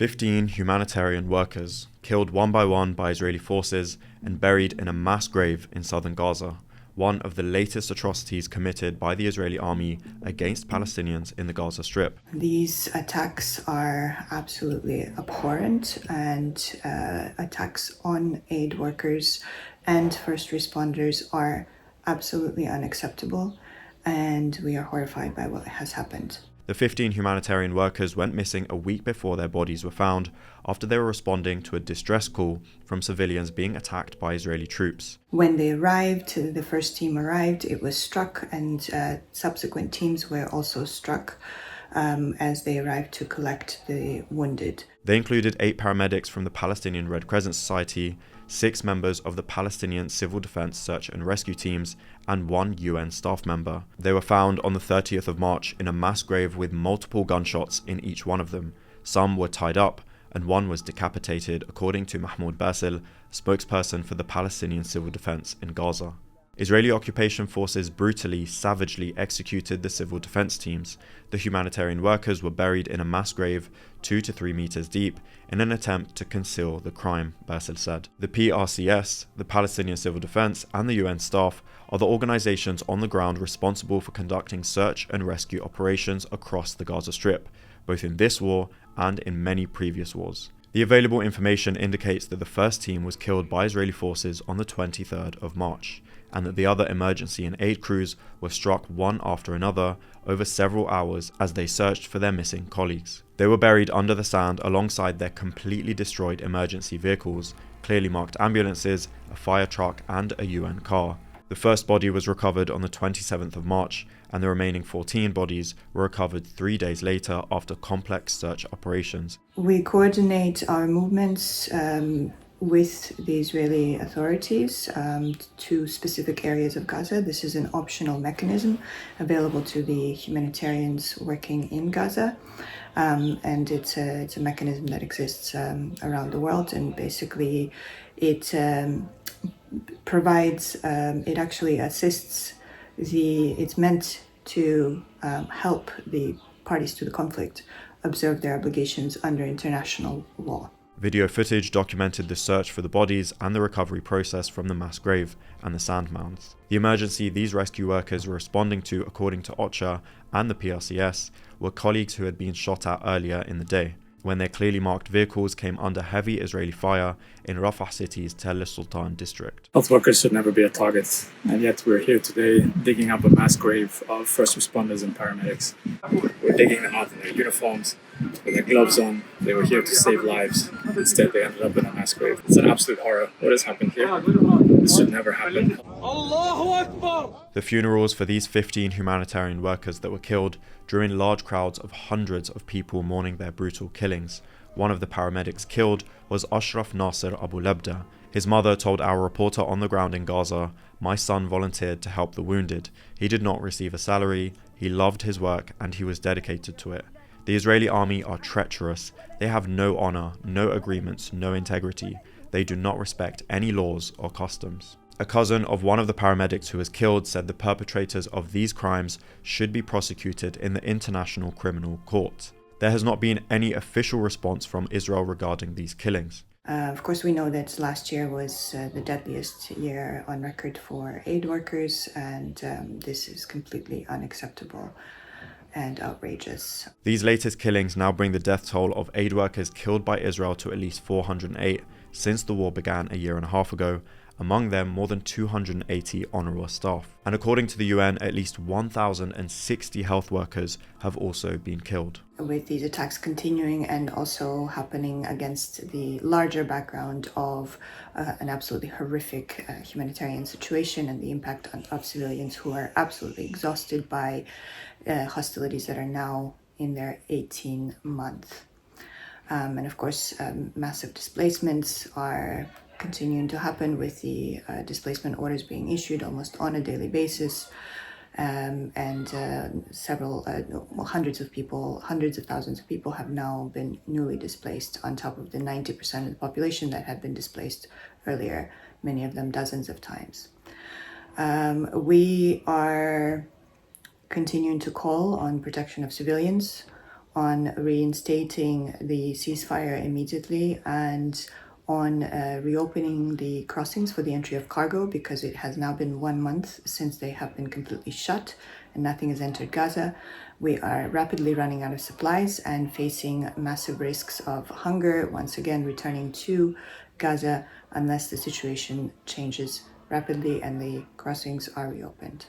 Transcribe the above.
15 humanitarian workers, killed one by one by Israeli forces and buried in a mass grave in southern Gaza, one of the latest atrocities committed by the Israeli army against Palestinians in the Gaza Strip. These attacks are absolutely abhorrent, and attacks on aid workers and first responders are absolutely unacceptable, and we are horrified by what has happened. The 15 humanitarian workers went missing a week before their bodies were found after they were responding to a distress call from civilians being attacked by Israeli troops. When they arrived, the first team arrived, it was struck, and subsequent teams were also struck as they arrived to collect the wounded. They included 8 paramedics from the Palestinian Red Crescent Society, 6 members of the Palestinian Civil Defence search and rescue teams, and 1 UN staff member. They were found on the 30th of March in a mass grave with multiple gunshots in each one of them. Some were tied up, and one was decapitated, according to Mahmoud Basil, spokesperson for the Palestinian Civil Defence in Gaza. Israeli occupation forces brutally, savagely executed the civil defense teams. The humanitarian workers were buried in a mass grave 2 to 3 meters deep in an attempt to conceal the crime, Basil said. The PRCS, the Palestinian Civil Defence, and the UN staff are the organizations on the ground responsible for conducting search and rescue operations across the Gaza Strip, both in this war and in many previous wars. The available information indicates that the first team was killed by Israeli forces on the 23rd of March, and that the other emergency and aid crews were struck one after another over several hours as they searched for their missing colleagues. They were buried under the sand alongside their completely destroyed emergency vehicles, clearly marked ambulances, a fire truck, and a UN car. The first body was recovered on the 27th of March, and the remaining 14 bodies were recovered 3 days later after complex search operations. We coordinate our movements with the Israeli authorities to specific areas of Gaza. This is an optional mechanism available to the humanitarians working in Gaza, and it's a mechanism that exists around the world, and basically it provides, it actually assists it's meant to help the parties to the conflict observe their obligations under international law. Video footage documented the search for the bodies and the recovery process from the mass grave and the sand mounds. The emergency these rescue workers were responding to, according to Ocha and the PRCS, were colleagues who had been shot at earlier in the day, when their clearly marked vehicles came under heavy Israeli fire in Rafah city's Tel Sultan district. Health workers should never be a target, and yet we're here today digging up a mass grave of first responders and paramedics. We're digging them out in their uniforms, with their gloves on. They were here to save lives. Instead, they ended up in a mass grave. It's an absolute horror. What has happened here? This should never happen. The funerals for these 15 humanitarian workers that were killed drew in large crowds of hundreds of people mourning their brutal killings. One of the paramedics killed was Ashraf Nasser Abu Labda. His mother told our reporter on the ground in Gaza, "My son volunteered to help the wounded. He did not receive a salary, he loved his work, and he was dedicated to it. The Israeli army are treacherous. They have no honor, no agreements, no integrity. They do not respect any laws or customs." A cousin of one of the paramedics who was killed said the perpetrators of these crimes should be prosecuted in the International Criminal Court. There has not been any official response from Israel regarding these killings. Of course, we know that last year was the deadliest year on record for aid workers, and this is completely unacceptable and outrageous. These latest killings now bring the death toll of aid workers killed by Israel to at least 408 since the war began a year and a half ago, among them more than 280 Unrwa staff. And according to the UN, at least 1,060 health workers have also been killed. With these attacks continuing and also happening against the larger background of an absolutely horrific humanitarian situation and the impact of civilians who are absolutely exhausted by hostilities that are now in their 18th month. And of course, massive displacements are continuing to happen, with the displacement orders being issued almost on a daily basis, and several hundreds of thousands of people have now been newly displaced, on top of the 90% of the population that had been displaced earlier, many of them dozens of times. We are continuing to call on protection of civilians, on reinstating the ceasefire immediately and on reopening the crossings for the entry of cargo, because it has now been 1 month since they have been completely shut and nothing has entered Gaza. We are rapidly running out of supplies and facing massive risks of hunger, once again returning to Gaza unless the situation changes rapidly and the crossings are reopened.